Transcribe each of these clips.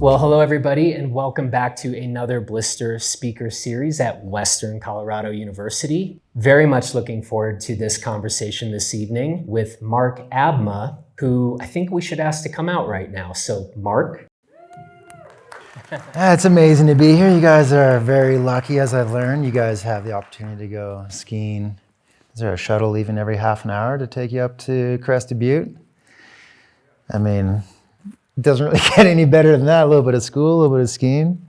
Well, hello everybody, and welcome back to another Blister Speaker Series at Western Colorado University. Very much looking forward to this conversation this evening with Mark Abma, who I think we should ask to come out right now. So, Mark. It's amazing to be here. You guys are very lucky, as I've learned. You guys have the opportunity to go skiing. Is there a shuttle leaving every half an hour to take you up to Crested Butte? I mean, it doesn't really get any better than that. A little bit of school, a little bit of skiing.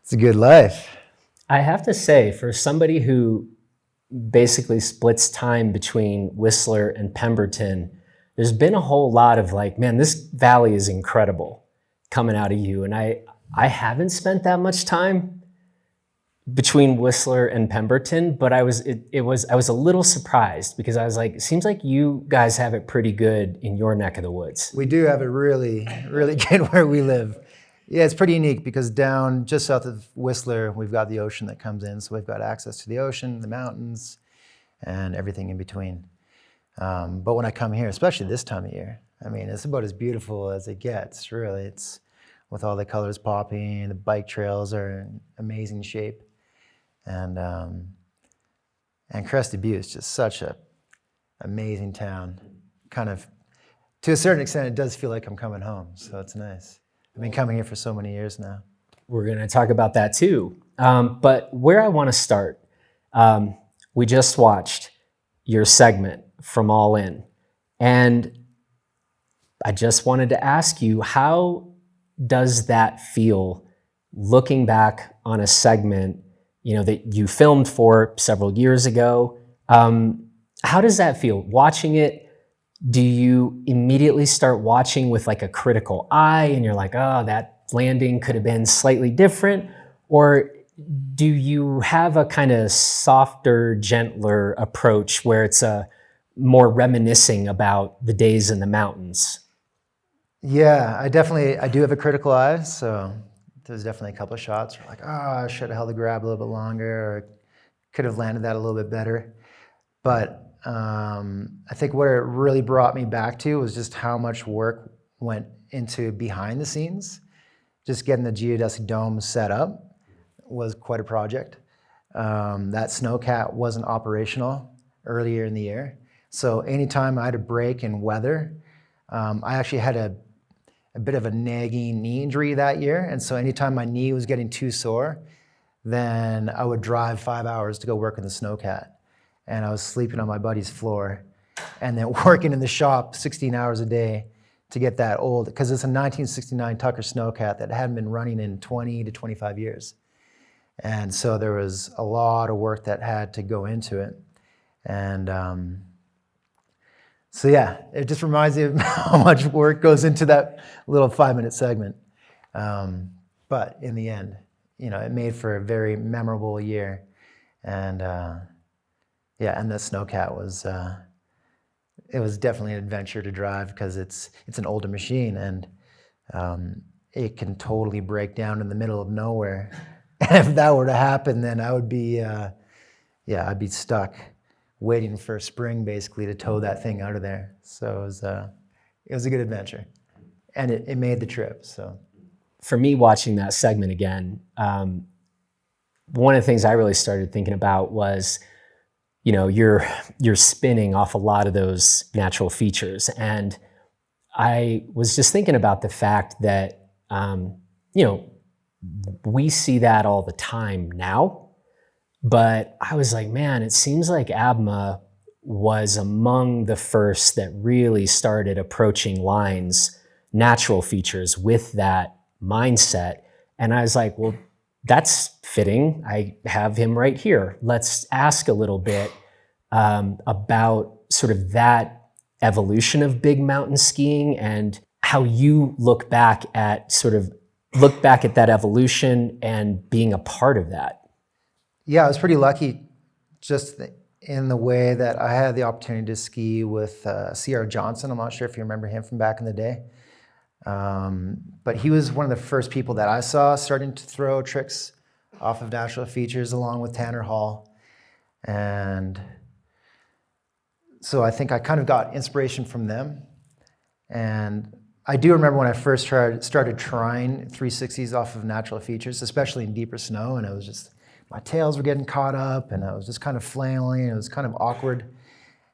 It's a good life. I have to say, for somebody who basically splits time between Whistler and Pemberton, there's been a whole lot of like, man, this valley is incredible coming out of you. And I haven't spent that much time between Whistler and Pemberton, but I was a little surprised because I was like, it seems like you guys have it pretty good in your neck of the woods. We do have it really, really good where we live. Yeah, it's pretty unique because down just south of Whistler, we've got the ocean that comes in. So we've got access to the ocean, the mountains, and everything in between. But when I come here, especially this time of year, I mean, it's about as beautiful as it gets, really. It's with all the colors popping, the bike trails are in amazing shape. And Crested Butte is just such a amazing town. Kind of, to a certain extent, it does feel like I'm coming home, so it's nice. I've been coming here for so many years now. We're going to talk about that too. But where I want to start, we just watched your segment from All In, and I just wanted to ask you, how does that feel looking back on a segment that you filmed for several years ago? How does that feel watching it? Do you immediately start watching with like a critical eye and you're like, oh, that landing could have been slightly different? Or do you have a kind of softer, gentler approach where it's a more reminiscing about the days in the mountains? Yeah, I do have a critical eye, so there's definitely a couple of shots where like, I should have held the grab a little bit longer, or could have landed that a little bit better. But I think where it really brought me back to was just how much work went into behind the scenes. Just getting the geodesic dome set up was quite a project. That snowcat wasn't operational earlier in the year. So anytime I had a break in weather, I actually had a bit of a nagging knee injury that year. And so anytime my knee was getting too sore, then I would drive 5 hours to go work in the snowcat. And I was sleeping on my buddy's floor and then working in the shop 16 hours a day to get that old, because it's a 1969 Tucker snowcat that hadn't been running in 20 to 25 years. And so there was a lot of work that had to go into it. And so yeah, it just reminds me of how much work goes into that little 5-minute segment. But in the end, it made for a very memorable year. And and the snowcat was, it was definitely an adventure to drive because it's an older machine and it can totally break down in the middle of nowhere. And if that were to happen, then I would be, I'd be stuck waiting for spring basically to tow that thing out of there. So it was a good adventure, and it made the trip. So for me, watching that segment again, one of the things I really started thinking about was, you're spinning off a lot of those natural features, and I was just thinking about the fact that we see that all the time now. But I was like, man, it seems like Abma was among the first that really started approaching lines, natural features with that mindset. And I was like, well, that's fitting. I have him right here. Let's ask a little bit about sort of that evolution of big mountain skiing and how you look back at that evolution and being a part of that. Yeah, I was pretty lucky just in the way that I had the opportunity to ski with C.R. Johnson. I'm not sure if you remember him from back in the day. But he was one of the first people that I saw starting to throw tricks off of natural features along with Tanner Hall. And so I think I kind of got inspiration from them. And I do remember when I first started trying 360s off of natural features, especially in deeper snow, and it was just, my tails were getting caught up, and I was just kind of flailing, it was kind of awkward.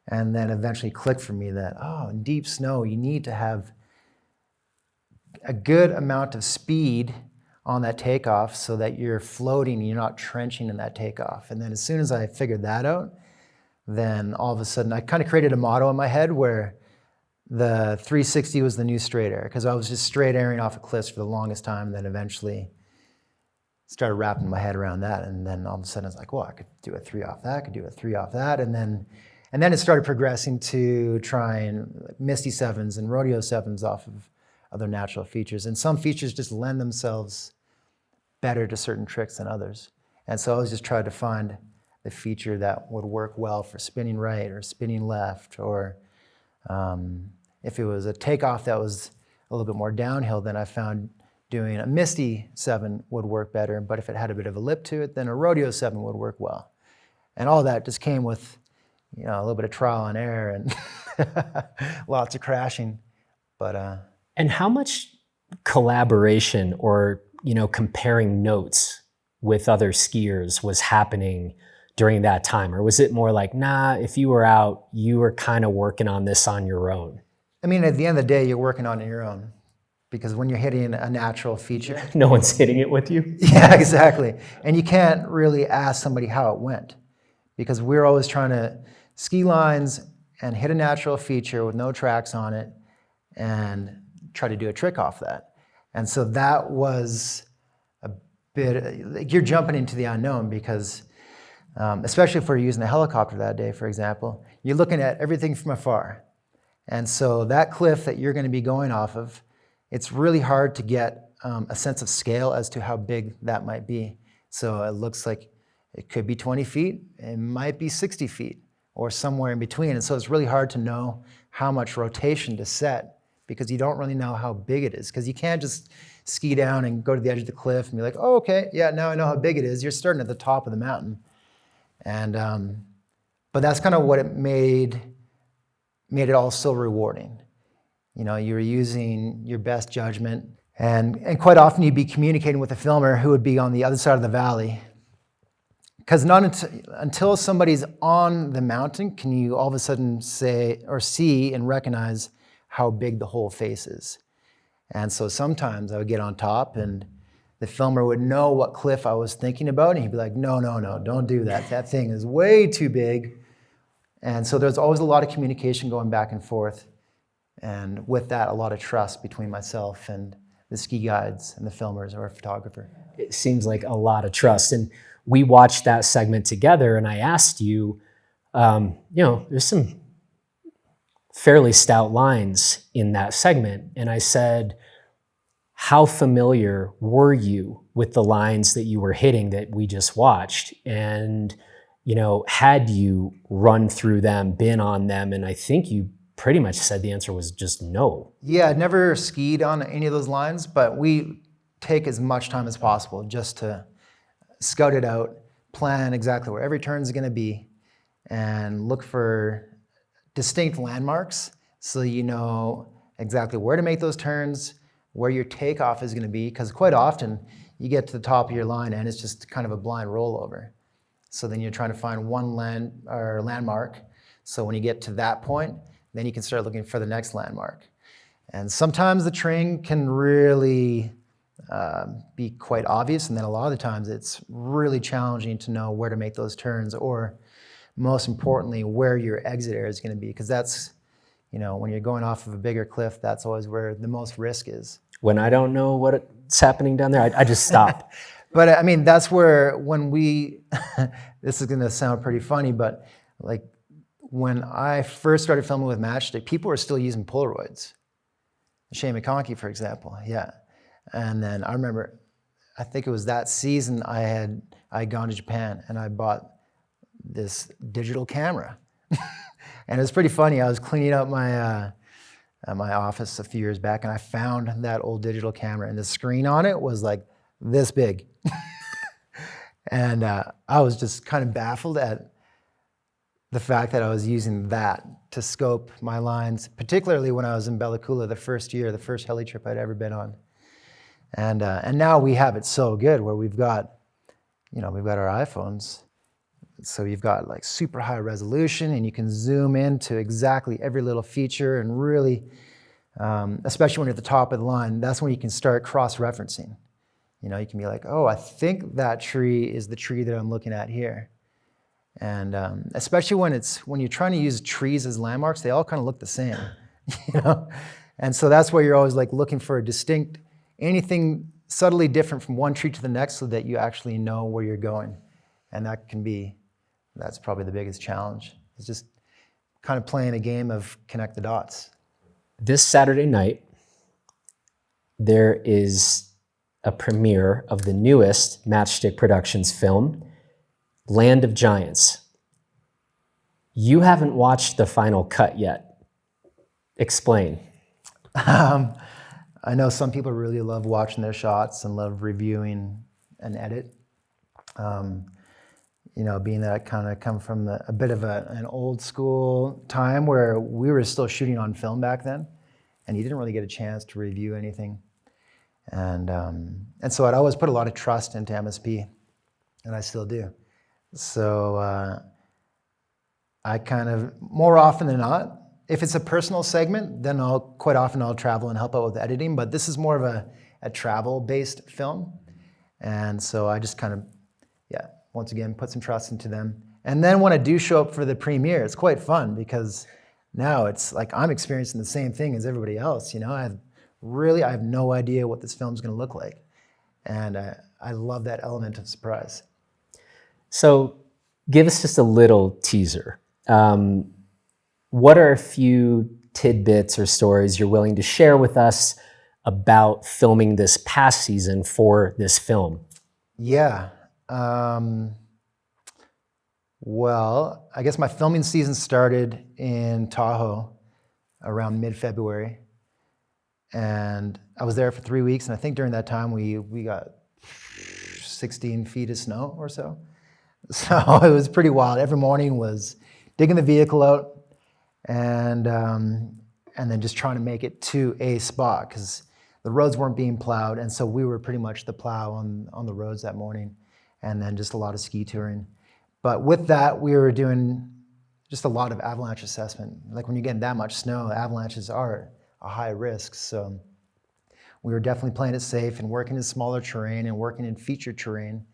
And then eventually clicked for me that, oh, in deep snow, you need to have a good amount of speed on that takeoff so that you're floating and you're not trenching in that takeoff. And then as soon as I figured that out, then all of a sudden I kind of created a motto in my head where the 360 was the new straight air, because I was just straight airing off of cliffs for the longest time, and then eventually started wrapping my head around that. And then all of a sudden it's like, well, I could do a 3 off that, I could do a 3 off that. And then it started progressing to trying Misty 7s and Rodeo 7s off of other natural features. And some features just lend themselves better to certain tricks than others. And so I was just trying to find the feature that would work well for spinning right or spinning left, or if it was a takeoff that was a little bit more downhill, then I found doing a Misty 7 would work better. But if it had a bit of a lip to it, then a Rodeo 7 would work well. And all that just came with, you know, a little bit of trial and error and lots of crashing. But and how much collaboration or, you know, comparing notes with other skiers was happening during that time? Or was it more like, nah, if you were out, you were kind of working on this on your own? I mean, at the end of the day, you're working on it your own, because when you're hitting a natural feature, No one's hitting it with you? yeah, exactly. And you can't really ask somebody how it went, because we're always trying to ski lines and hit a natural feature with no tracks on it and try to do a trick off that. And so that was a bit, like, you're jumping into the unknown, because especially if we're using a helicopter that day, for example, you're looking at everything from afar. And so that cliff that you're going to be going off of, it's really hard to get a sense of scale as to how big that might be. So it looks like it could be 20 feet, it might be 60 feet, or somewhere in between. And so it's really hard to know how much rotation to set, because you don't really know how big it is. Because you can't just ski down and go to the edge of the cliff and be like, oh, okay, yeah, now I know how big it is. You're starting at the top of the mountain. And but that's kind of what it made it all so rewarding. You know, you were using your best judgment, and quite often you'd be communicating with a filmer who would be on the other side of the valley. Because not until somebody's on the mountain can you all of a sudden say or see and recognize how big the whole face is. And so sometimes I would get on top and the filmer would know what cliff I was thinking about, and he'd be like, no, don't do that. That thing is way too big. And so there's always a lot of communication going back and forth. And with that, a lot of trust between myself and the ski guides and the filmers or a photographer. It seems like a lot of trust. And we watched that segment together, and I asked you, you know, there's some fairly stout lines in that segment. And I said, how familiar were you with the lines that you were hitting that we just watched? And, you know, had you run through them, been on them? And I think you pretty much said the answer was just no. Yeah, I'd never skied on any of those lines, but we take as much time as possible just to scout it out, plan exactly where every turn is going to be, and look for distinct landmarks so you know exactly where to make those turns, where your takeoff is going to be, because quite often you get to the top of your line and it's just kind of a blind rollover. So then you're trying to find one landmark. So when you get to that point, then you can start looking for the next landmark. And sometimes the terrain can really be quite obvious, and then a lot of the times it's really challenging to know where to make those turns, or most importantly, where your exit area is going to be, because that's, you know, when you're going off of a bigger cliff, that's always where the most risk is. When I don't know what's happening down there, I just stop. But I mean, that's where when we, this is going to sound pretty funny, but like when I first started filming with Matchstick, people were still using Polaroids. Shane McConkey, for example, yeah. And then I remember, I think it was that season I had gone to Japan and I bought this digital camera. And it was pretty funny. I was cleaning up my my office a few years back, and I found that old digital camera, and the screen on it was like this big. And I was just kind of baffled at the fact that I was using that to scope my lines, particularly when I was in Bella Coola the first year, the first heli trip I'd ever been on. And now we have it so good where we've got our iPhones. So you've got like super high resolution and you can zoom into exactly every little feature and really, especially when you're at the top of the line, that's when you can start cross-referencing. You can be like, oh, I think that tree is the tree that I'm looking at here. And especially when you're trying to use trees as landmarks, they all kind of look the same, And so that's where you're always like looking for a distinct, anything subtly different from one tree to the next so that you actually know where you're going. And that's probably the biggest challenge. It's just kind of playing a game of connect the dots. This Saturday night, there is a premiere of the newest Matchstick Productions film, Land of Giants. You haven't watched the final cut yet. Explain. I know some people really love watching their shots and love reviewing an edit. Being that I kind of come from a bit of an old school time where we were still shooting on film back then, and you didn't really get a chance to review anything. And so I'd always put a lot of trust into MSP, and I still do. So I kind of, more often than not, if it's a personal segment, then quite often I'll travel and help out with editing, but this is more of a travel-based film. And so I just kind of, once again, put some trust into them. And then when I do show up for the premiere, it's quite fun because now it's like I'm experiencing the same thing as everybody else. I have no idea what this film's going to look like. And I love that element of surprise. So give us just a little teaser. What are a few tidbits or stories you're willing to share with us about filming this past season for this film? Yeah. Well, I guess my filming season started in Tahoe around mid-February. And I was there for 3 weeks. And I think during that time we got 16 feet of snow or so. So it was pretty wild. Every morning was digging the vehicle out and then just trying to make it to a spot because the roads weren't being plowed. And so we were pretty much the plow on the roads that morning. And then just a lot of ski touring. But with that, we were doing just a lot of avalanche assessment. Like when you get that much snow, avalanches are a high risk. So we were definitely playing it safe and working in smaller terrain and working in featured terrain.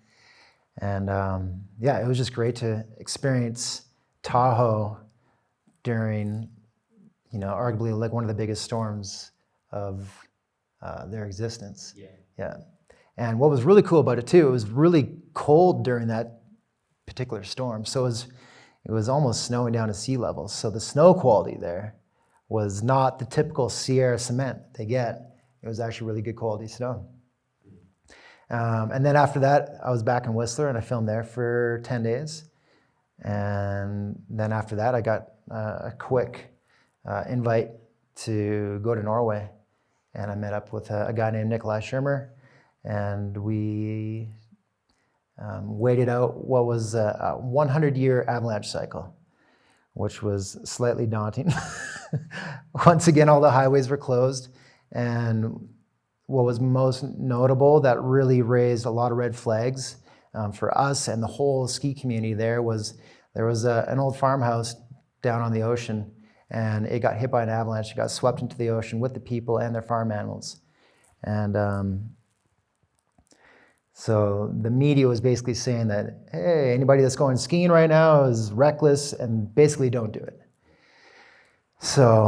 And it was just great to experience Tahoe during, arguably like one of the biggest storms of their existence. Yeah. And what was really cool about it too, it was really cold during that particular storm. So it was almost snowing down to sea level. So the snow quality there was not the typical Sierra cement they get. It was actually really good quality snow. And then after that, I was back in Whistler and I filmed there for 10 days. And then after that, I got a quick invite to go to Norway. And I met up with a guy named Nikolai Schirmer. And we waited out what was a 100-year avalanche cycle, which was slightly daunting. Once again, all the highways were closed. And what was most notable that really raised a lot of red flags for us and the whole ski community there was an old farmhouse down on the ocean, and it got hit by an avalanche. It got swept into the ocean with the people and their farm animals. And so the media was basically saying that, hey, anybody that's going skiing right now is reckless and basically don't do it. So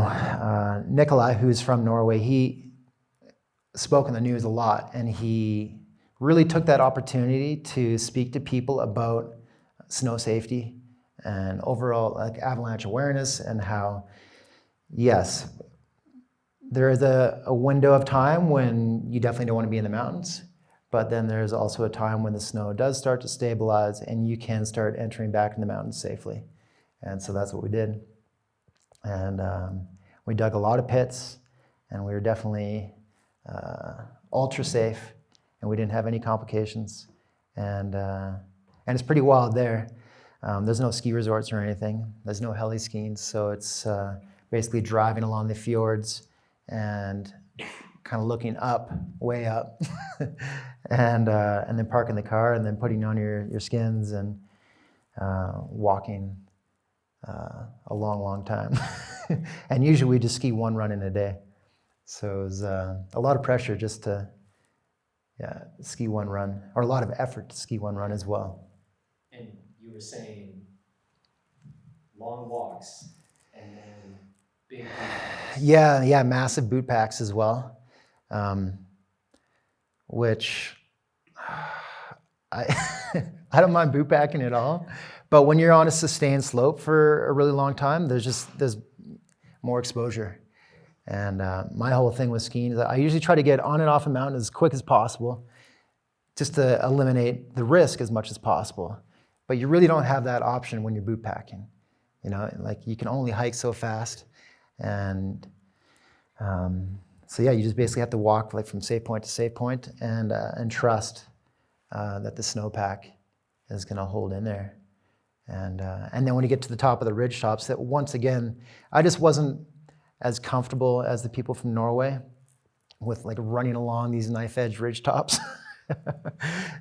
Nikolai, who's from Norway, he spoke in the news a lot, and he really took that opportunity to speak to people about snow safety and overall like avalanche awareness and how, yes, there is a window of time when you definitely don't want to be in the mountains. But then there's also a time when the snow does start to stabilize and you can start entering back in the mountains safely. And so that's what we did. And we dug a lot of pits, and we were definitely ultra safe, and we didn't have any complications. And it's pretty wild there. There's no ski resorts or anything. There's no heli skiing, so it's basically driving along the fjords and kind of looking up, way up, and then parking the car and then putting on your skins and walking a long, long time. And usually we just ski one run in a day. So it was a lot of pressure just to ski one run, or a lot of effort to ski one run as well. And you were saying long walks and then big boot packs. Yeah, massive boot packs as well, which I I don't mind boot packing at all. But when you're on a sustained slope for a really long time, there's more exposure. And my whole thing with skiing is that I usually try to get on and off a mountain as quick as possible, just to eliminate the risk as much as possible. But you really don't have that option when you're boot packing. You know, like you can only hike so fast. And so yeah, you just basically have to walk like from safe point to safe point and trust that the snowpack is going to hold in there. And then when you get to the top of the ridge tops, that once again, I just wasn't as comfortable as the people from Norway with like running along these knife edge ridge tops.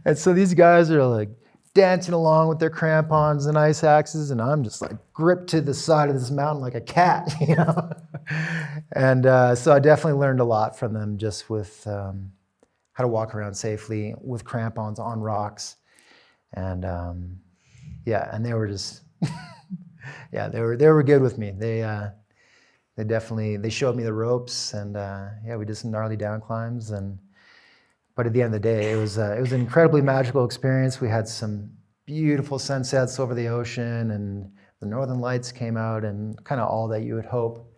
And so these guys are like dancing along with their crampons and ice axes, and I'm just like gripped to the side of this mountain like a cat, you know? And so I definitely learned a lot from them just with how to walk around safely with crampons on rocks. And and they were just, they were good with me. They definitely showed me the ropes, and we did some gnarly down climbs. But at the end of the day, it was an incredibly magical experience. We had some beautiful sunsets over the ocean, and the northern lights came out, and kind of all that you would hope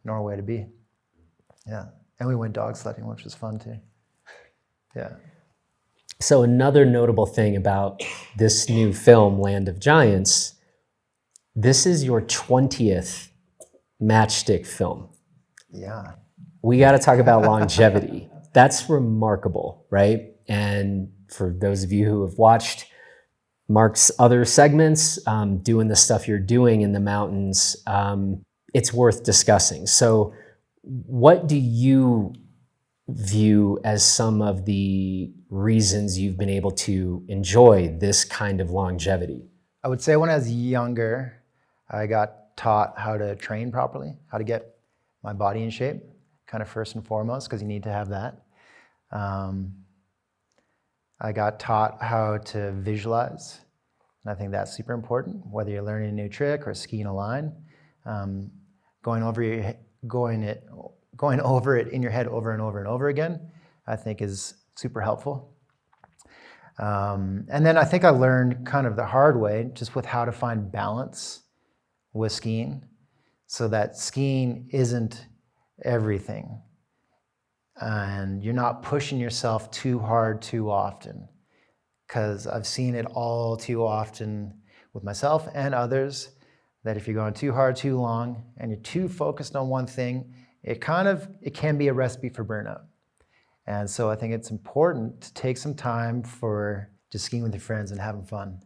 Norway to be. Yeah, and we went dog sledding, which was fun too. Yeah. So another notable thing about this new film, Land of Giants, this is your 20th matchstick film. Yeah. We got to talk about longevity. That's remarkable, right? And for those of you who have watched Mark's other segments, doing the stuff you're doing in the mountains, it's worth discussing. So what do you view as some of the reasons you've been able to enjoy this kind of longevity? I would say when I was younger, I got taught how to train properly, how to get my body in shape, kind of first and foremost, because you need to have that. I got taught how to visualize, and I think that's super important, whether you're learning a new trick or skiing a line. Going over it in your head over and over and over again, I think is super helpful. And then I think I learned kind of the hard way, just with how to find balance with skiing, so that skiing isn't everything. And you're not pushing yourself too hard too often, because I've seen it all too often with myself and others, that if you're going too hard too long and you're too focused on one thing, it can be a recipe for burnout. And so I think it's important to take some time for just skiing with your friends and having fun,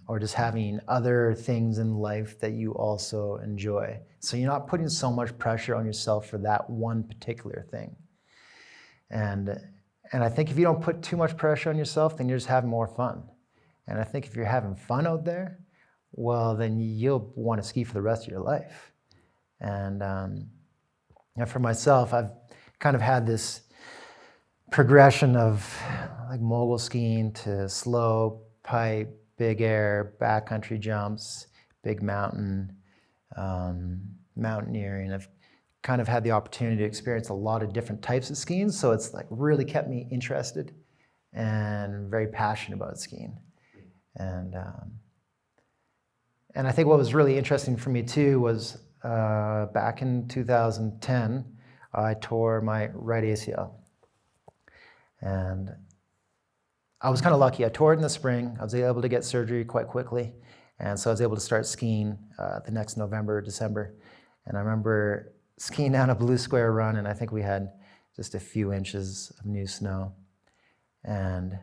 or just having other things in life that you also enjoy. So you're not putting so much pressure on yourself for that one particular thing. And I think if you don't put too much pressure on yourself, then you're just having more fun. And I think if you're having fun out there, well, then you'll want to ski for the rest of your life. And for myself, I've kind of had this progression of like mogul skiing to slope, pipe, big air, backcountry jumps, big mountain, mountaineering. I've kind of had the opportunity to experience a lot of different types of skiing, so it's like really kept me interested and very passionate about skiing. And I think what was really interesting for me too was back in 2010, I tore my right ACL. And I was kind of lucky. I tore it in the spring. I was able to get surgery quite quickly. And so I was able to start skiing the next November, December. And I remember skiing down a Blue Square run, and I think we had just a few inches of new snow. And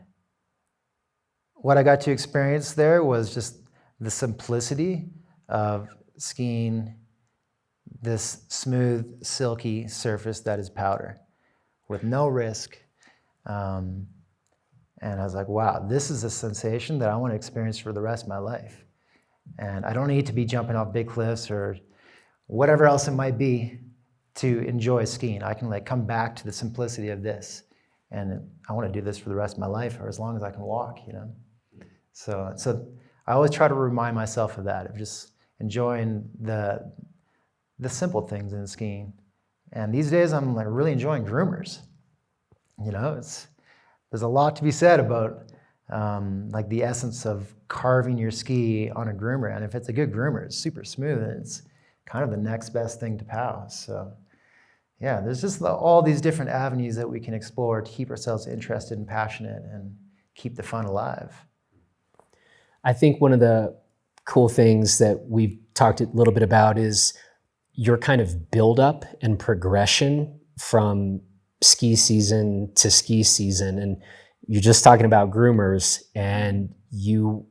what I got to experience there was just the simplicity of skiing this smooth, silky surface that is powder with no risk. And I was like, wow, this is a sensation that I want to experience for the rest of my life. And I don't need to be jumping off big cliffs or whatever else it might be to enjoy skiing. I can like come back to the simplicity of this. And I want to do this for the rest of my life or as long as I can walk, you know? So I always try to remind myself of that, of just enjoying the simple things in skiing. And these days I'm like really enjoying groomers. You know, there's a lot to be said about like the essence of carving your ski on a groomer. And if it's a good groomer, it's super smooth and it's kind of the next best thing to POW. So yeah, there's just all these different avenues that we can explore to keep ourselves interested and passionate and keep the fun alive. I think one of the cool things that we've talked a little bit about is your kind of buildup and progression from ski season to ski season. And you're just talking about groomers, and you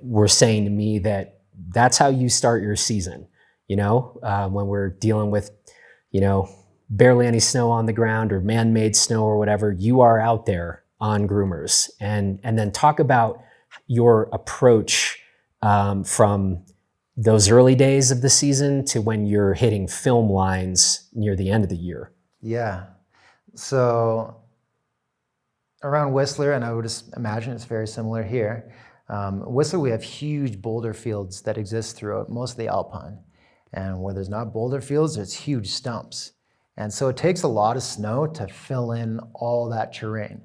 were saying to me that that's how you start your season, you know, when we're dealing with, you know, barely any snow on the ground or man-made snow or whatever, you are out there on groomers. And then talk about your approach from those early days of the season to when you're hitting film lines near the end of the year. Yeah. So around Whistler, and I would just imagine it's very similar here, Whistler, we have huge boulder fields that exist throughout most of the Alpine. And where there's not boulder fields, there's huge stumps. And so it takes a lot of snow to fill in all that terrain.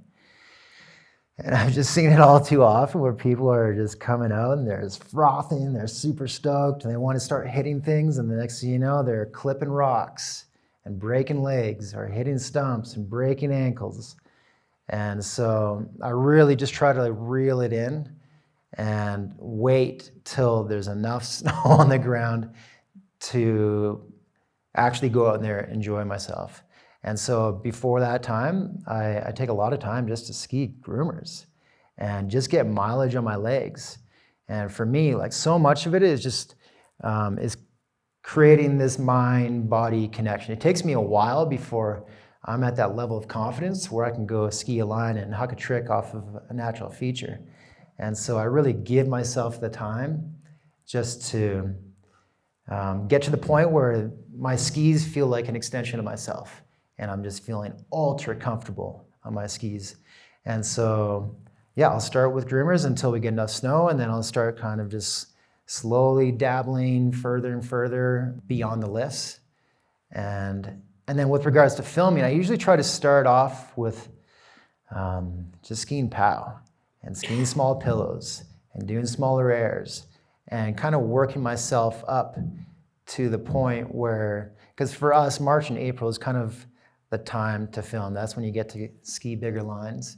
And I've just seen it all too often where people are just coming out and they're just frothing, they're super stoked, and they want to start hitting things, and the next thing you know, they're clipping rocks and breaking legs or hitting stumps and breaking ankles. And so I really just try to reel it in and wait till there's enough snow on the ground to actually go out there and enjoy myself. And so before that time, I take a lot of time just to ski groomers and just get mileage on my legs. And for me, like so much of it is just is creating this mind-body connection. It takes me a while before I'm at that level of confidence where I can go ski a line and huck a trick off of a natural feature. And so I really give myself the time just to get to the point where my skis feel like an extension of myself. And I'm just feeling ultra comfortable on my skis. And so, yeah, I'll start with groomers until we get enough snow, and then I'll start kind of just slowly dabbling further and further beyond the lifts. And then with regards to filming, I usually try to start off with just skiing POW and skiing small pillows and doing smaller airs and kind of working myself up to the point where, because for us, March and April is kind of the time to film. That's when you get to ski bigger lines.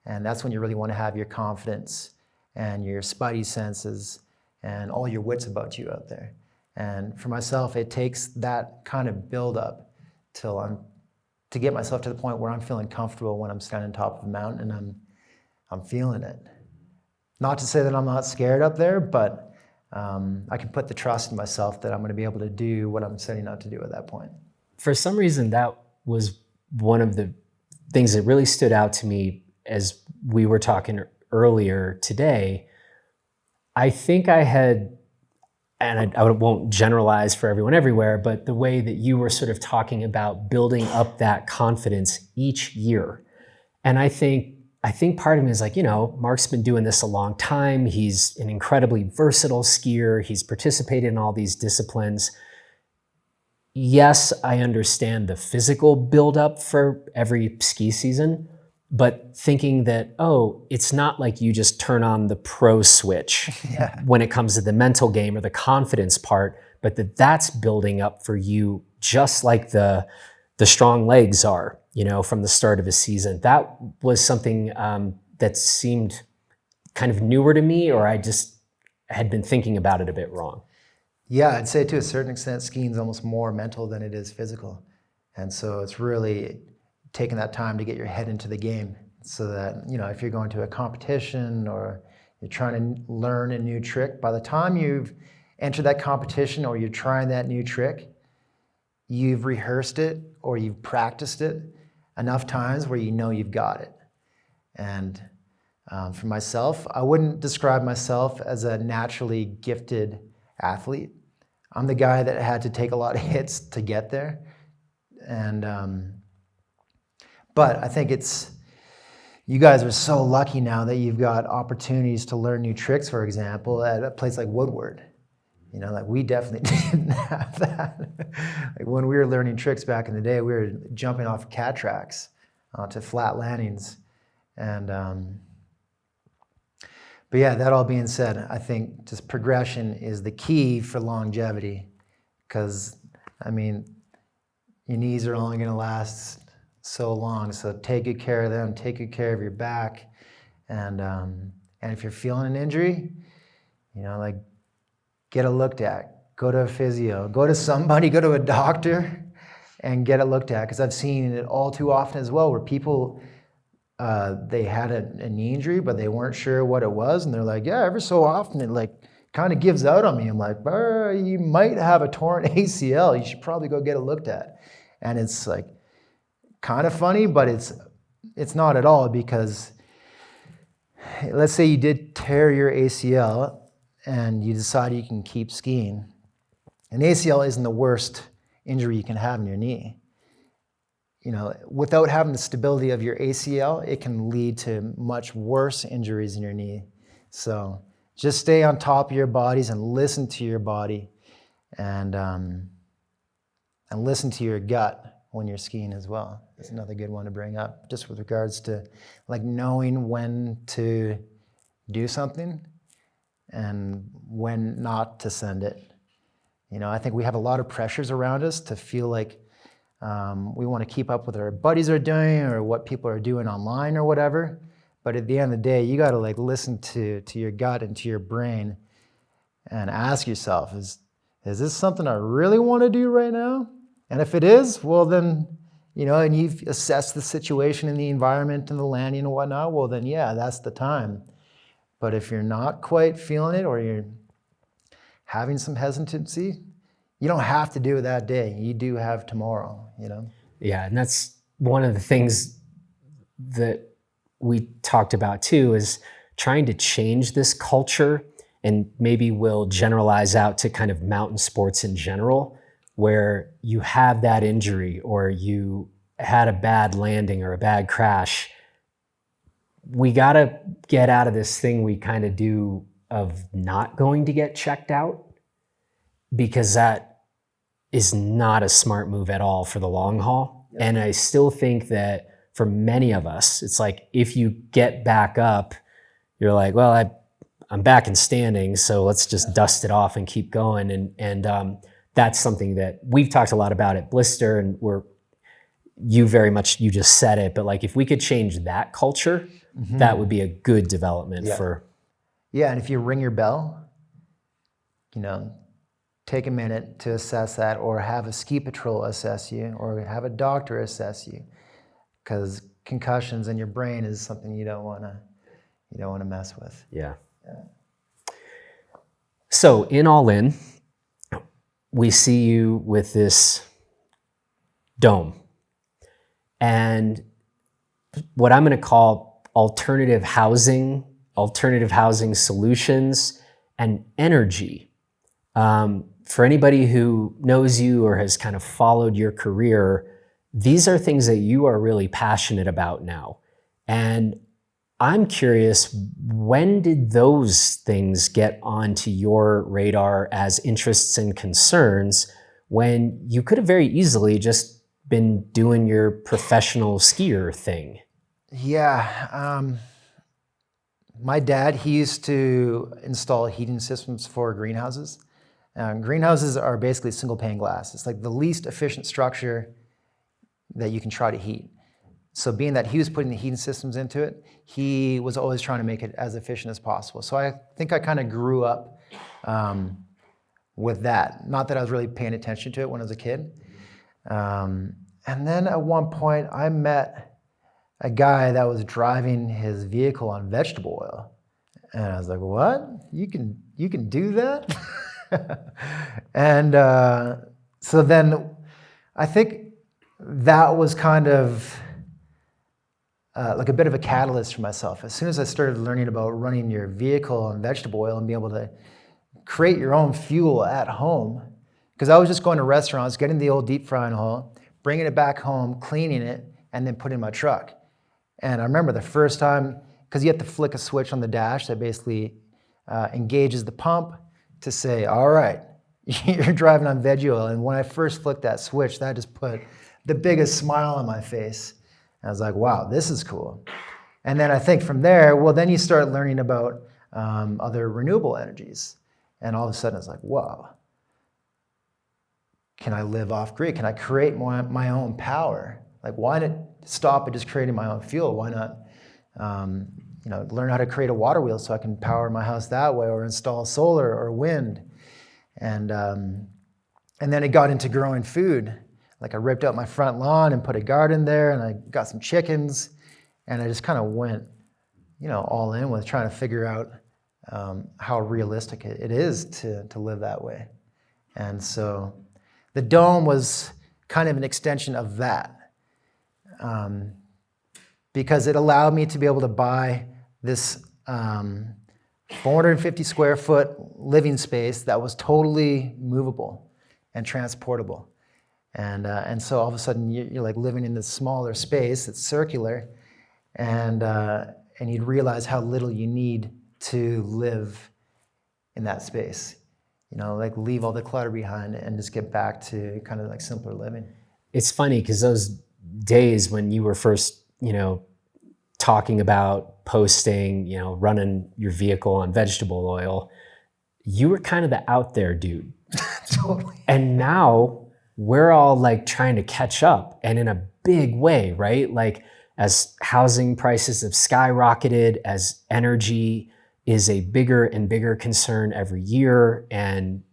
And that's when you really want to have your confidence and your spidey senses and all your wits about you out there. And for myself, it takes that kind of build up to get myself to the point where I'm feeling comfortable when I'm standing on top of a mountain and I'm feeling it. Not to say that I'm not scared up there, but I can put the trust in myself that I'm going to be able to do what I'm setting out to do at that point. For some reason, that was one of the things that really stood out to me as we were talking earlier today. I think I had, and I won't generalize for everyone everywhere, but the way that you were sort of talking about building up that confidence each year. And I think part of me is like, you know, Mark's been doing this a long time. He's an incredibly versatile skier. He's participated in all these disciplines. Yes, I understand the physical buildup for every ski season, but thinking that, oh, it's not like you just turn on the pro switch when it comes to the mental game or the confidence part, but that's building up for you just like the strong legs are, you know, from the start of a season. That was something that seemed kind of newer to me, or I just had been thinking about it a bit wrong. Yeah, I'd say to a certain extent, skiing is almost more mental than it is physical. And so it's really taking that time to get your head into the game so that, you know, if you're going to a competition or You're trying to learn a new trick. By the time you've entered that competition or you're trying that new trick, you've rehearsed it or you've practiced it enough times where you know you've got it. And for myself, I wouldn't describe myself as a naturally gifted athlete. I'm the guy that had to take a lot of hits to get there. And but I think you guys are so lucky now that you've got opportunities to learn new tricks, for example, at a place like Woodward. You know, like we definitely didn't have that. Like when we were learning tricks back in the day, we were jumping off cat tracks to flat landings. And but yeah, that all being said, I think just progression is the key for longevity, because I mean, your knees are only going to last so long. So take good care of them, take good care of your back, and if you're feeling an injury, you know, like get it looked at. Go to a physio. Go to somebody. Go to a doctor, and get it looked at. Because I've seen it all too often as well, where people they had a knee injury, but they weren't sure what it was, and they're like, "Yeah, every so often it like kind of gives out on me." I'm like, "You might have a torn ACL. You should probably go get it looked at." And it's like kind of funny, but it's not at all, because let's say you did tear your ACL and you decide you can keep skiing. An ACL isn't the worst injury you can have in your knee. You know, without having the stability of your ACL, it can lead to much worse injuries in your knee. So just stay on top of your bodies and listen to your body, and listen to your gut when you're skiing as well. That's another good one to bring up, just with regards to like knowing when to do something and when not to send it. You know, I think we have a lot of pressures around us to feel like we want to keep up with what our buddies are doing or what people are doing online or whatever. But at the end of the day, you got to like listen to your gut and to your brain and ask yourself, is this something I really want to do right now? And if it is, well then, you know, and you've assessed the situation and the environment and the landing and whatnot, well then yeah, that's the time. But if you're not quite feeling it or you're having some hesitancy, you don't have to do it that day. You do have tomorrow, you know? Yeah, and that's one of the things that we talked about too, is trying to change this culture, and maybe we'll generalize out to kind of mountain sports in general, where you have that injury or you had a bad landing or a bad crash. We got to get out of this thing we kind of do of not going to get checked out, because that is not a smart move at all for the long haul. Yep. And I still think that for many of us, it's like if you get back up, you're like, well, I'm back in standing, so let's just dust it off and keep going. And that's something that we've talked a lot about at Blister, and you just said it, but like if we could change that culture, that would be a good development for. Yeah, and if you ring your bell, you know, take a minute to assess that, or have a ski patrol assess you, or have a doctor assess you, because concussions in your brain is something you don't want to mess with. Yeah. So in All In, we see you with this dome and what I'm going to call alternative housing solutions, and energy. For anybody who knows you or has kind of followed your career, these are things that you are really passionate about now. And I'm curious, when did those things get onto your radar as interests and concerns, when you could have very easily just been doing your professional skier thing? Yeah. My dad, he used to install heating systems for greenhouses. Greenhouses are basically single pane glass. It's like the least efficient structure that you can try to heat. So being that he was putting the heating systems into it, he was always trying to make it as efficient as possible. So I think I kind of grew up with that. Not that I was really paying attention to it when I was a kid. And then at one point I met a guy that was driving his vehicle on vegetable oil. And I was like, what? You can do that? And so then I think that was kind of like a bit of a catalyst for myself. As soon as I started learning about running your vehicle on vegetable oil and being able to create your own fuel at home, because I was just going to restaurants, getting the old deep frying oil, bringing it back home, cleaning it, and then putting it in my truck. And I remember the first time, because you have to flick a switch on the dash that basically engages the pump to say, all right, you're driving on veg oil. And when I first flicked that switch, that just put the biggest smile on my face. I was like, wow, this is cool. And then I think from there, well, then you start learning about other renewable energies. And all of a sudden it's like, wow, can I live off grid? Can I create my own power? Like, why not stop at just creating my own fuel? Why not learn how to create a water wheel so I can power my house that way, or install solar or wind? And then it got into growing food. Like, I ripped out my front lawn and put a garden there, and I got some chickens, and I just kind of went, all in with trying to figure out how realistic it is to live that way. And so the dome was kind of an extension of that, because it allowed me to be able to buy this 450 square foot living space that was totally movable and transportable. And so all of a sudden you're like living in this smaller space that's circular, and you'd realize how little you need to live in that space. Like leave all the clutter behind and just get back to kind of like simpler living. It's funny because those days when you were first, talking about posting, running your vehicle on vegetable oil, you were kind of the out there dude. Totally. And now we're all like trying to catch up, and in a big way, right? Like, as housing prices have skyrocketed, as energy is a bigger and bigger concern every year, and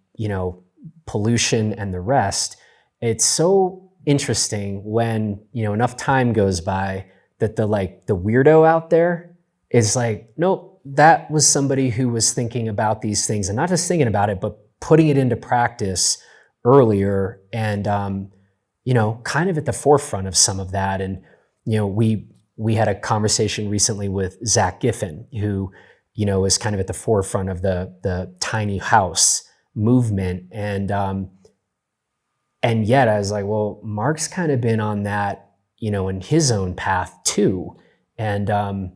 pollution and the rest, it's so interesting when enough time goes by that the weirdo out there is like, nope, that was somebody who was thinking about these things, and not just thinking about it, but putting it into practice earlier, and kind of at the forefront of some of that. And we had a conversation recently with Zach Giffen, who is kind of at the forefront of the tiny house movement, and yet I was like, well, Mark's kind of been on that in his own path too, and I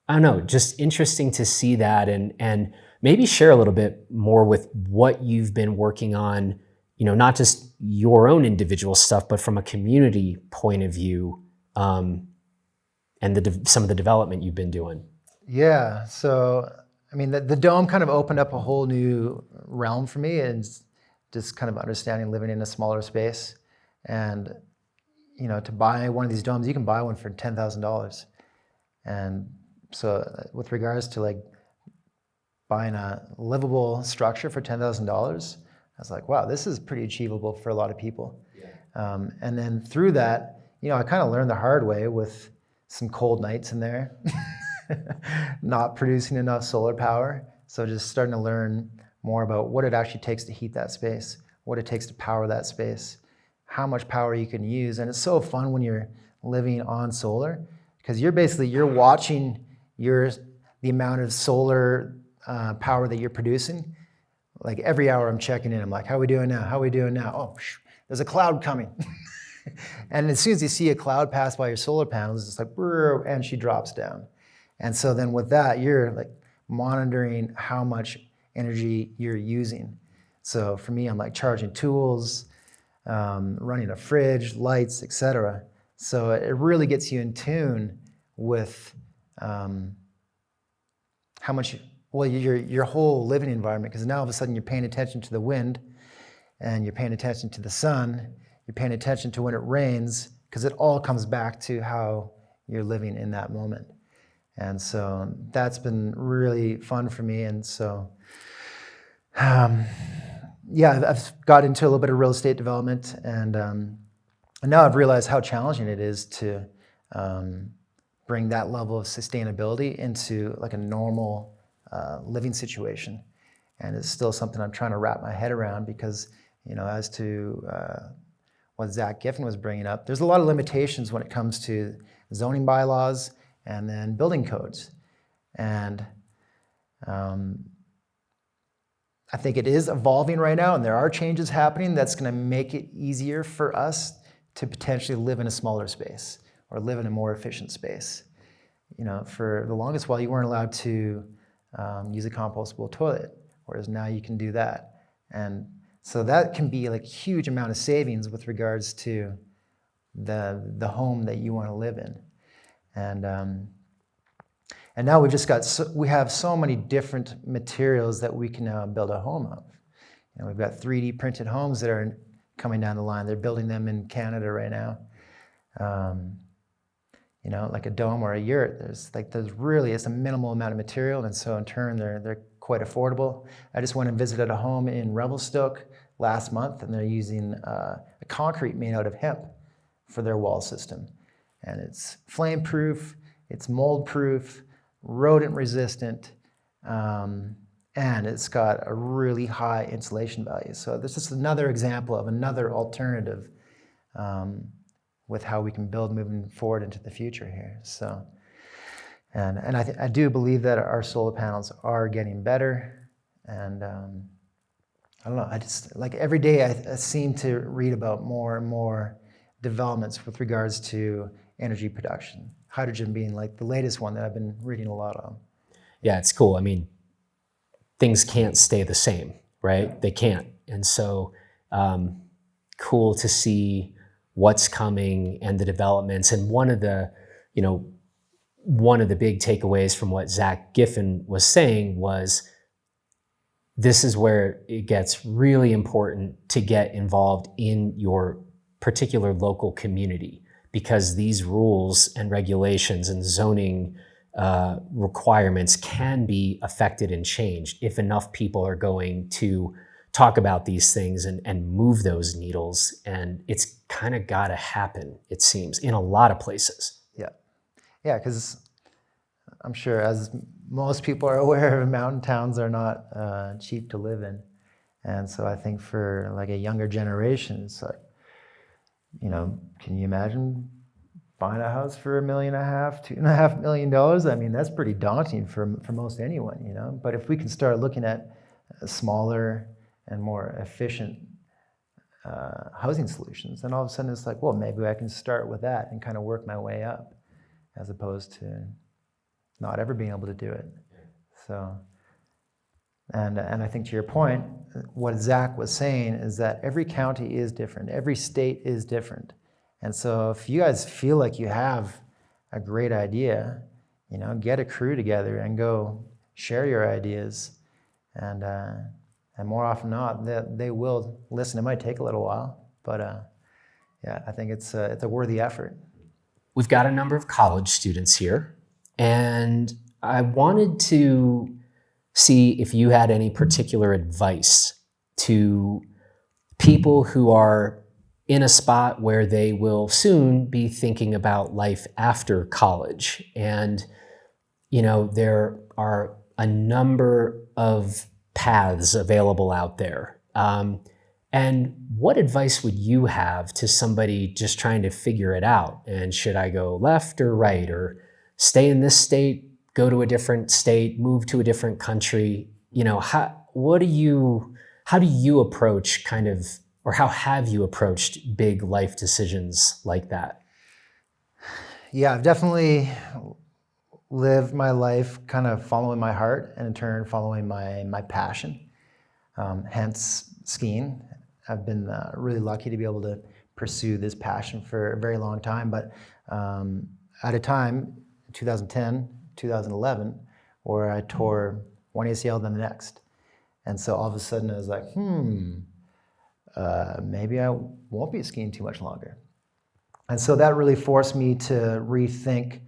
don't know, just interesting to see that, and maybe share a little bit more with what you've been working on, not just your own individual stuff, but from a community point of view, and some of the development you've been doing. Yeah, so I mean, the dome kind of opened up a whole new realm for me, and just kind of understanding living in a smaller space. And to buy one of these domes, you can buy one for $10,000. And so with regards to like buying a livable structure for $10,000, I was like, wow, this is pretty achievable for a lot of people. Yeah. And then through that, I kind of learned the hard way with some cold nights in there, not producing enough solar power. So just starting to learn more about what it actually takes to heat that space, what it takes to power that space, how much power you can use. And it's so fun when you're living on solar, because you're watching the amount of solar power that you're producing. Like every hour I'm checking in, I'm like, how are we doing now? How are we doing now? Oh, there's a cloud coming. And as soon as you see a cloud pass by your solar panels, it's like, and she drops down. And so then with that, you're like monitoring how much energy you're using. So for me, I'm like charging tools, running a fridge, lights, etc. So it really gets you in tune with how much, your whole living environment, because now all of a sudden you're paying attention to the wind, and you're paying attention to the sun, you're paying attention to when it rains, because it all comes back to how you're living in that moment. And so that's been really fun for me. And so, I've got into a little bit of real estate development, and now I've realized how challenging it is to bring that level of sustainability into like a normal living situation. And it's still something I'm trying to wrap my head around because, as to what Zach Giffen was bringing up, there's a lot of limitations when it comes to zoning bylaws and then building codes. And I think it is evolving right now, and there are changes happening that's going to make it easier for us to potentially live in a smaller space or live in a more efficient space. For the longest while, you weren't allowed to use a compostable toilet, whereas now you can do that. And so that can be like a huge amount of savings with regards to the home that you want to live in. And now we have so many different materials that we can now build a home of. We've got 3D printed homes that are coming down the line. They're building them in Canada right now. Like a dome or a yurt. There's really, it's a minimal amount of material, and so in turn they're quite affordable. I just went and visited a home in Revelstoke last month, and they're using a concrete made out of hemp for their wall system, and it's flame proof, it's mold proof, rodent resistant, and it's got a really high insulation value. So this is another example of another alternative with how we can build moving forward into the future here. So, and I do believe that our solar panels are getting better, and I don't know, I just, like every day I seem to read about more and more developments with regards to energy production. Hydrogen being like the latest one that I've been reading a lot on. Yeah, it's cool. I mean, things can't stay the same, right? Yeah. They can't. And so cool to see what's coming and the developments. And one of the big takeaways from what Zach Giffen was saying was, this is where it gets really important to get involved in your particular local community, because these rules and regulations and zoning requirements can be affected and changed if enough people are going to talk about these things and move those needles. And it's kind of got to happen, it seems, in a lot of places. Yeah, because I'm sure, as most people are aware, mountain towns are not cheap to live in. And so I think for like a younger generation, it's like, can you imagine buying a house for $1.5 million, $2.5 million? I mean, that's pretty daunting for most anyone, But if we can start looking at smaller and more efficient housing solutions, then all of a sudden it's like, well, maybe I can start with that and kind of work my way up, as opposed to not ever being able to do it. So, and I think to your point, what Zach was saying is that every county is different, every state is different. And so if you guys feel like you have a great idea, get a crew together and go share your ideas. And more often than not, they will listen. It might take a little while, but yeah, I think it's a worthy effort. We've got a number of college students here, and I wanted to see if you had any particular advice to people who are in a spot where they will soon be thinking about life after college. And, there are a number of paths available out there. And what advice would you have to somebody just trying to figure it out? And should I go left or right, or stay in this state, go to a different state, move to a different country? How do you approach or how have you approached big life decisions like that? Yeah, I've definitely lived my life kind of following my heart, and in turn following my passion, hence skiing. I've been really lucky to be able to pursue this passion for a very long time, but at a time, 2010, 2011, where I tore one ACL then the next. And so all of a sudden I was like, maybe I won't be skiing too much longer. And so that really forced me to rethink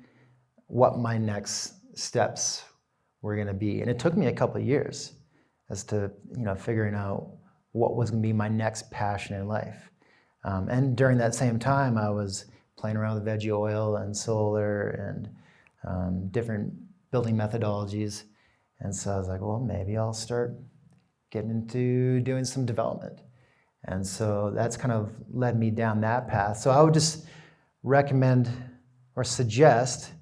what my next steps were going to be. And it took me a couple of years as to, figuring out what was going to be my next passion in life. And during that same time, I was playing around with veggie oil and solar and different building methodologies. And so I was like, well, maybe I'll start getting into doing some development. And so that's kind of led me down that path. So I would just recommend or suggest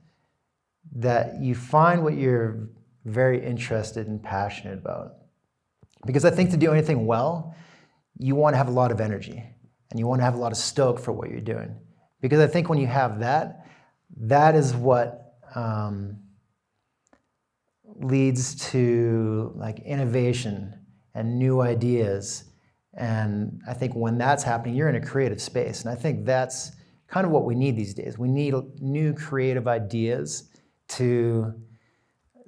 that you find what you're very interested and passionate about. Because I think to do anything well, you want to have a lot of energy and you want to have a lot of stoke for what you're doing. Because I think when you have that, that is what leads to like innovation and new ideas. And I think when that's happening, you're in a creative space. And I think that's kind of what we need these days. We need new creative ideas to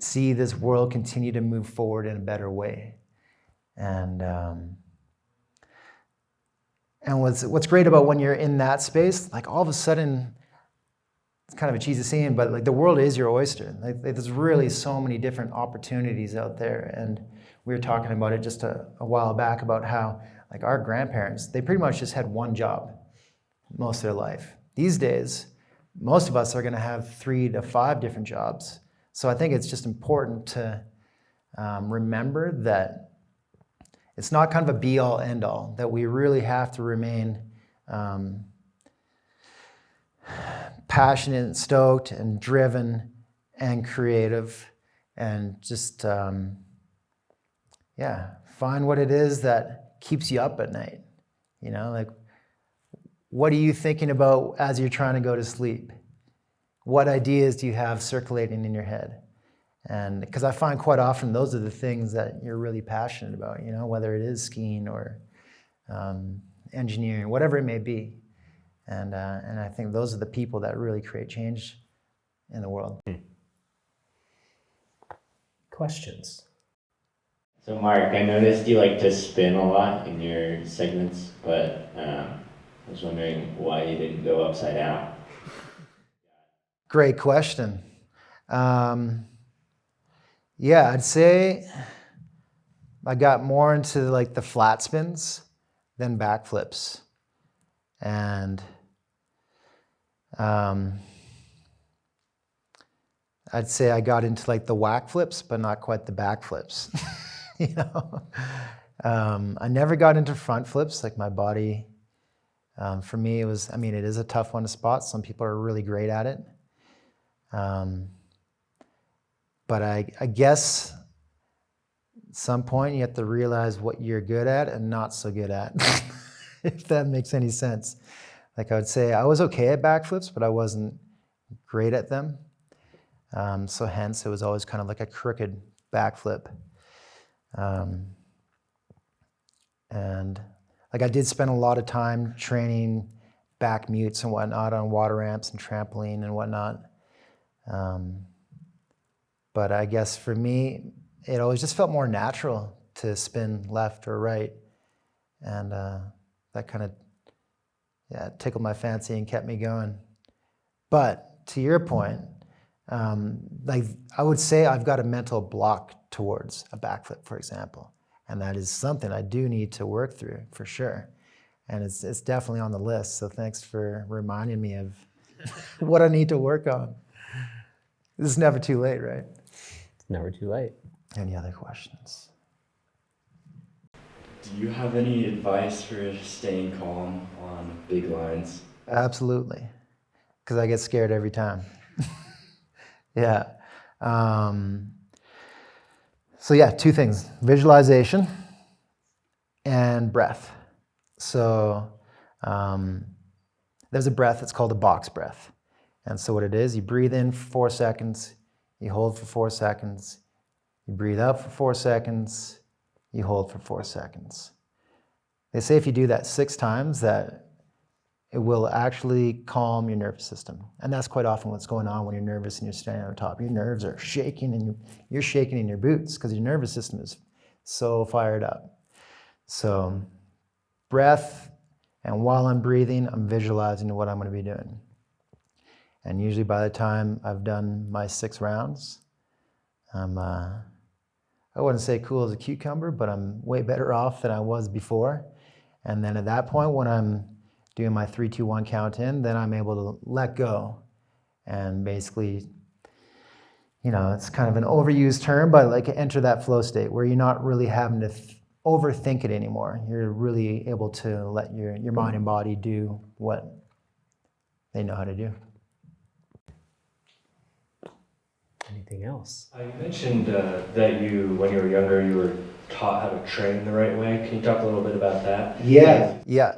see this world continue to move forward in a better way. And what's great about when you're in that space, like all of a sudden, it's kind of a cheesy saying, but like the world is your oyster. Like there's really so many different opportunities out there. And we were talking about it just a while back about how like our grandparents, they pretty much just had one job most of their life. These days, most of us are going to have 3 to 5 different jobs. So I think it's just important to remember that it's not kind of a be-all, end-all, that we really have to remain passionate and stoked and driven and creative and just, find what it is that keeps you up at night. You know, like, what are you thinking about as you're trying to go to sleep? What ideas do you have circulating in your head? And because I find quite often those are the things that you're really passionate about, you know, whether it is skiing or engineering, whatever it may be. And I think those are the people that really create change in the world. Questions? So Mark, I noticed you like to spin a lot in your segments, but I was wondering why you didn't go upside down. Great question. Yeah, I'd say I got more into like the flat spins than backflips. And I'd say I got into like the whack flips, but not quite the back flips. You know, I never got into front flips. Like my body, for me, it is a tough one to spot. Some people are really great at it. But I guess at some point you have to realize what you're good at and not so good at, if that makes any sense. Like I would say I was okay at backflips, but I wasn't great at them. So hence it was always kind of like a crooked backflip. And like I did spend a lot of time training back mutes and whatnot on water ramps and trampoline and whatnot. But I guess for me, it always just felt more natural to spin left or right. And that kind of tickled my fancy and kept me going. But to your point, like I would say I've got a mental block towards a backflip, for example. And that is something I do need to work through for sure. And it's definitely on the list. So thanks for reminding me of what I need to work on. This is never too late, right? It's never too late. Any other questions? Do you have any advice for staying calm on big lines? Absolutely, because I get scared every time. Yeah. So yeah, 2 things, visualization and breath. So there's a breath, it's called a box breath. And so what it is, you breathe in for 4 seconds, you hold for 4 seconds, you breathe out for 4 seconds, you hold for 4 seconds. They say if you do that 6 times, that it will actually calm your nervous system. And that's quite often what's going on when you're nervous and you're standing on top. Your nerves are shaking and you're shaking in your boots because your nervous system is so fired up. So breath, and while I'm breathing, I'm visualizing what I'm going to be doing. And usually by the time I've done my 6 rounds, I'm, I wouldn't say cool as a cucumber, but I'm way better off than I was before. And then at that point, when I'm doing my 3, 2, 1 count in, then I'm able to let go and basically it's kind of an overused term, but like enter that flow state where you're not really having to overthink it anymore. You're really able to let your mind and body do what they know how to do. Anything else? You mentioned that you, when you were younger, you were taught how to train the right way. Can you talk a little bit about that? Yeah.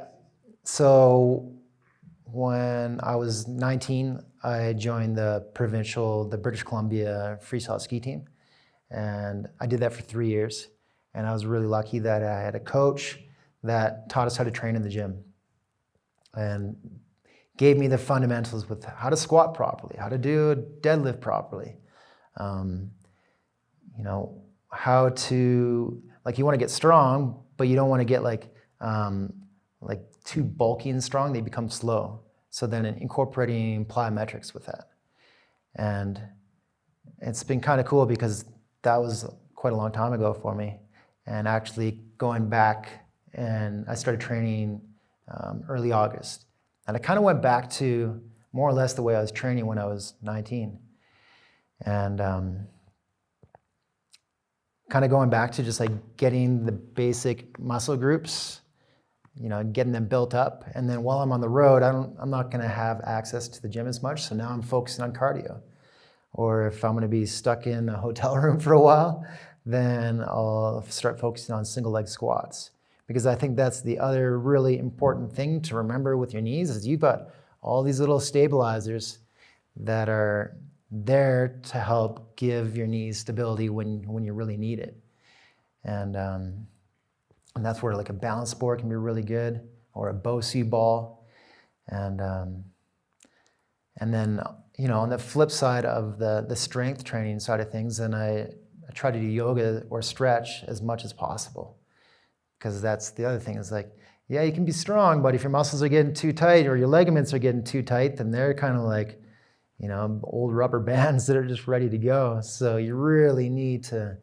So when I was 19, I joined the British Columbia freestyle ski team. And I did that for 3 years. And I was really lucky that I had a coach that taught us how to train in the gym and gave me the fundamentals with how to squat properly, how to do a deadlift properly. How to, like, you want to get strong, but you don't want to get like too bulky and strong, they become slow. So then incorporating plyometrics with that. And it's been kind of cool because that was quite a long time ago for me. And actually going back, and I started training early August. And I kind of went back to more or less the way I was training when I was 19. And kind of going back to just like getting the basic muscle groups, getting them built up. And then while I'm on the road, I'm not going to have access to the gym as much. So now I'm focusing on cardio. Or if I'm going to be stuck in a hotel room for a while, then I'll start focusing on single leg squats. Because I think that's the other really important thing to remember with your knees is you've got all these little stabilizers that are there to help give your knees stability when you really need it. And that's where like a balance board can be really good, or a Bosu ball. And then, on the flip side of the strength training side of things, then I try to do yoga or stretch as much as possible. Because that's the other thing is like, yeah, you can be strong, but if your muscles are getting too tight or your ligaments are getting too tight, then they're kind of like, old rubber bands that are just ready to go. So you really need to,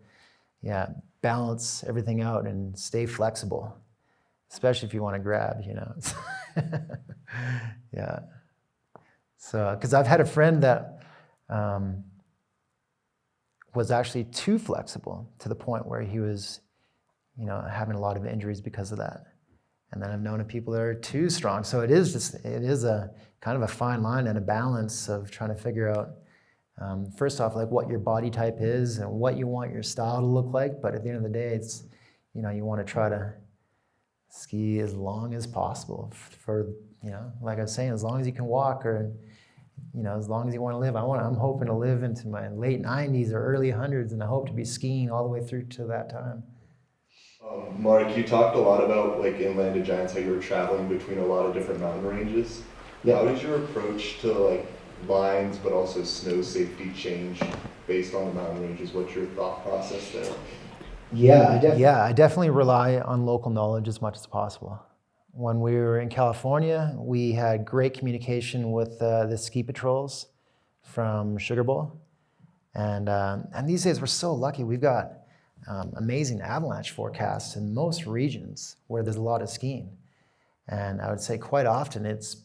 balance everything out and stay flexible, especially if you want to grab, Yeah. So, because I've had a friend that was actually too flexible to the point where he was, having a lot of injuries because of that. And then I've known of people that are too strong. So it is a kind of a fine line and a balance of trying to figure out, first off, like what your body type is and what you want your style to look like. But at the end of the day, it's, you want to try to ski as long as possible for, like I was saying, as long as you can walk or, as long as you want to live. I'm hoping to live into my late 90s or early 100s, and I hope to be skiing all the way through to that time. Mark, you talked a lot about, like, in Land of Giants, how you were traveling between a lot of different mountain ranges. Yeah. How does your approach to, like, lines but also snow safety change based on the mountain ranges? What's your thought process there? I definitely rely on local knowledge as much as possible. When we were in California, we had great communication with the ski patrols from Sugar Bowl. And these days we're so lucky. We've got amazing avalanche forecasts in most regions where there's a lot of skiing. And I would say quite often it's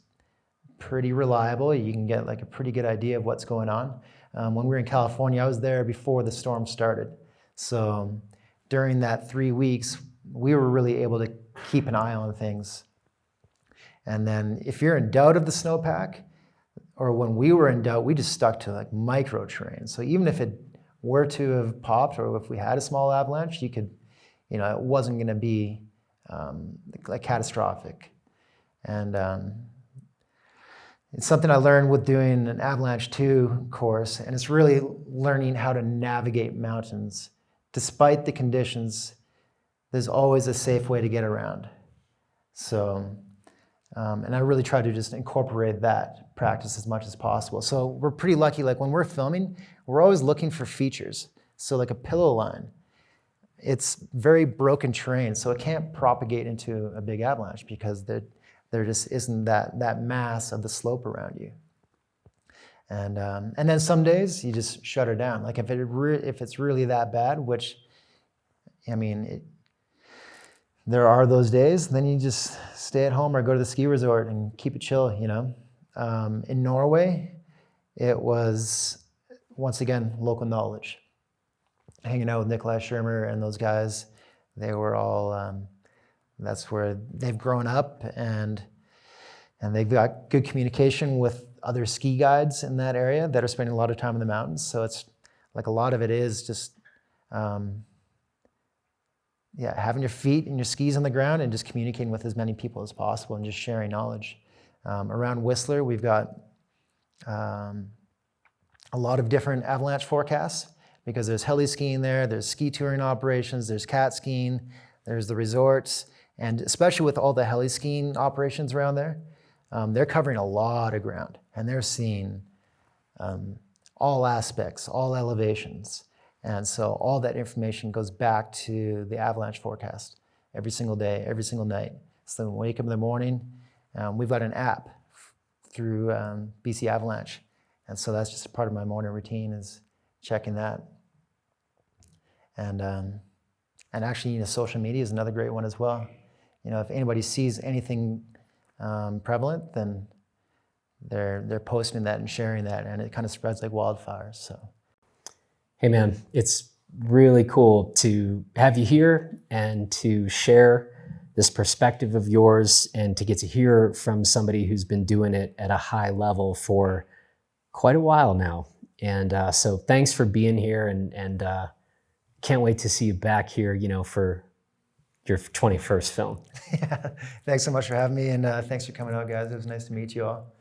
pretty reliable. You can get like a pretty good idea of what's going on. When we were in California, I was there before the storm started. So during that 3 weeks, we were really able to keep an eye on things. And then if you're in doubt of the snowpack, or when we were in doubt, we just stuck to like micro terrain. So even if it were to have popped, or if we had a small avalanche, you could, it wasn't going to be like catastrophic. And it's something I learned with doing an Avalanche 2 course, and it's really learning how to navigate mountains. Despite the conditions, there's always a safe way to get around. So, and I really try to just incorporate that practice as much as possible. So we're pretty lucky, like when we're filming, we're always looking for features. So like a pillow line, it's very broken terrain, so it can't propagate into a big avalanche because there just isn't that mass of the slope around you. And then some days you just shut her down. Like if it's really that bad, which, I mean, there are those days, then you just stay at home or go to the ski resort and keep it chill, In Norway, it was once again, local knowledge. Hanging out with Nikolai Schirmer and those guys, they were all, that's where they've grown up, and they've got good communication with other ski guides in that area that are spending a lot of time in the mountains. So it's like a lot of it is just, having your feet and your skis on the ground and just communicating with as many people as possible and just sharing knowledge. Around Whistler, we've got a lot of different avalanche forecasts, because there's heli skiing there, there's ski touring operations, there's cat skiing, there's the resorts, and especially with all the heli skiing operations around there, they're covering a lot of ground, and they're seeing all aspects, all elevations. And so all that information goes back to the avalanche forecast every single day, every single night. So when we wake up in the morning, we've got an app through BC Avalanche. And so that's just a part of my morning routine, is checking that. And actually, social media is another great one as well. If anybody sees anything prevalent, then they're posting that and sharing that, and it kind of spreads like wildfire. So, Hey man, it's really cool to have you here and to share this perspective of yours, and to get to hear from somebody who's been doing it at a high level for quite a while now. And so thanks for being here, and can't wait to see you back here, for your 21st film. yeah, thanks so much for having me, and thanks for coming out, guys. It was nice to meet you all.